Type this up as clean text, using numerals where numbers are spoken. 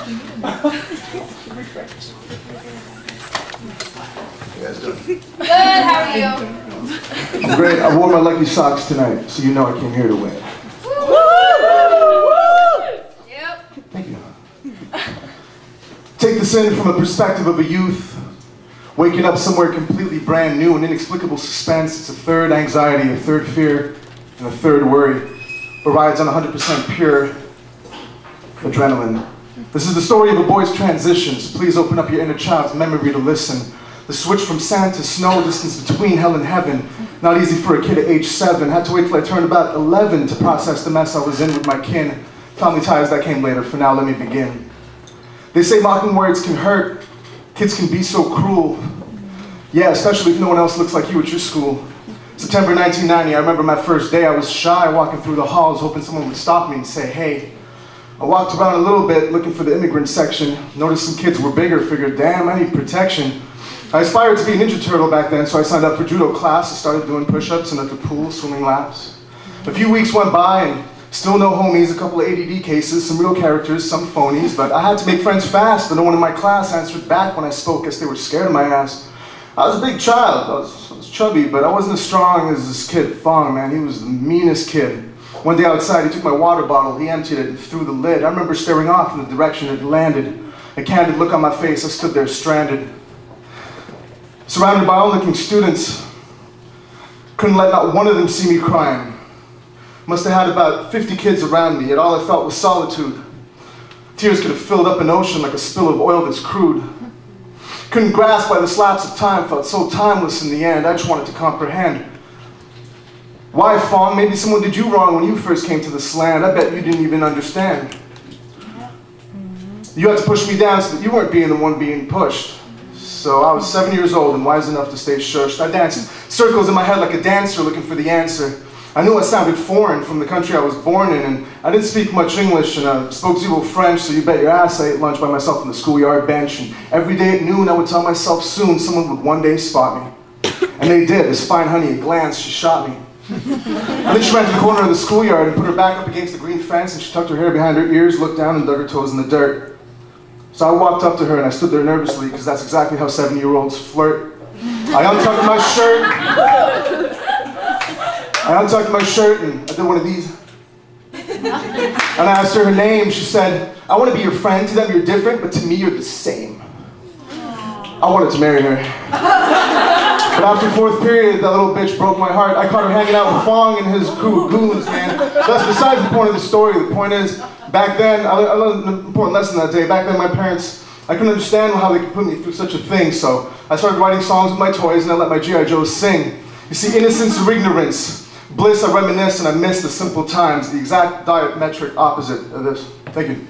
You guys doing? Good, how are you? I'm great. I wore my lucky socks tonight, so you know I came here to win. Yep. Thank you. Take this in from a perspective of a youth, waking up somewhere completely brand new, an inexplicable suspense. It's a third anxiety, a third fear, and a third worry, but rides on 100% pure adrenaline. This is the story of a boy's transition, so please open up your inner child's memory to listen. The switch from sand to snow, distance between hell and heaven. Not easy for a kid at age 7. Had to wait till I turned about 11 to process the mess I was in with my kin. Family ties, that came later. For now, let me begin. They say mocking words can hurt. Kids can be so cruel. Yeah, especially if no one else looks like you at your school. September 1990, I remember my first day. I was shy, walking through the halls, hoping someone would stop me and say, hey. I walked around a little bit, looking for the immigrant section. Noticed some kids were bigger, figured, damn, I need protection. I aspired to be a Ninja Turtle back then, so I signed up for judo class. I started doing push-ups and at the pool, swimming laps. A few weeks went by and still no homies, a couple of ADD cases, some real characters, some phonies, but I had to make friends fast, but no one in my class answered back when I spoke. Guess they were scared of my ass. I was a big child. I was chubby, but I wasn't as strong as this kid, Fong, man. He was the meanest kid. One day outside, he took my water bottle, he emptied it and threw the lid. I remember staring off in the direction it landed. A candid look on my face, I stood there stranded. Surrounded by onlooking students, couldn't let not one of them see me crying. Must have had about 50 kids around me, yet all I felt was solitude. Tears could have filled up an ocean like a spill of oil that's crude. Couldn't grasp why this lapse of time felt so timeless in the end. I just wanted to comprehend. Why, Fong? Maybe someone did you wrong when you first came to this land. I bet you didn't even understand. You had to push me down so that you weren't being the one being pushed. So I was 7 years old and wise enough to stay shushed. I danced circles in my head like a dancer looking for the answer. I knew I sounded foreign from the country I was born in, and I didn't speak much English, and I spoke zero French, so you bet your ass I ate lunch by myself on the schoolyard bench. And every day at noon I would tell myself soon someone would one day spot me. And they did. This fine honey, a glance, she shot me. And then she ran to the corner of the schoolyard and put her back up against the green fence, and she tucked her hair behind her ears, looked down and dug her toes in the dirt. So I walked up to her and I stood there nervously, because that's exactly how 7-year-olds flirt. I untucked my shirt and I did one of these. And I asked her name. She said, I want to be your friend. To them you're different, but to me you're the same. I wanted to marry her. But after 4th period, that little bitch broke my heart. I caught her hanging out with Fong and his crew of goons, man. That's besides the point of the story. The point is, back then, I learned an important lesson that day. Back then, my parents, I couldn't understand how they could put me through such a thing, so I started writing songs with my toys and I let my G.I. Joes sing. You see, innocence or ignorance, bliss, I reminisce and I miss the simple times, the exact diametric opposite of this. Thank you.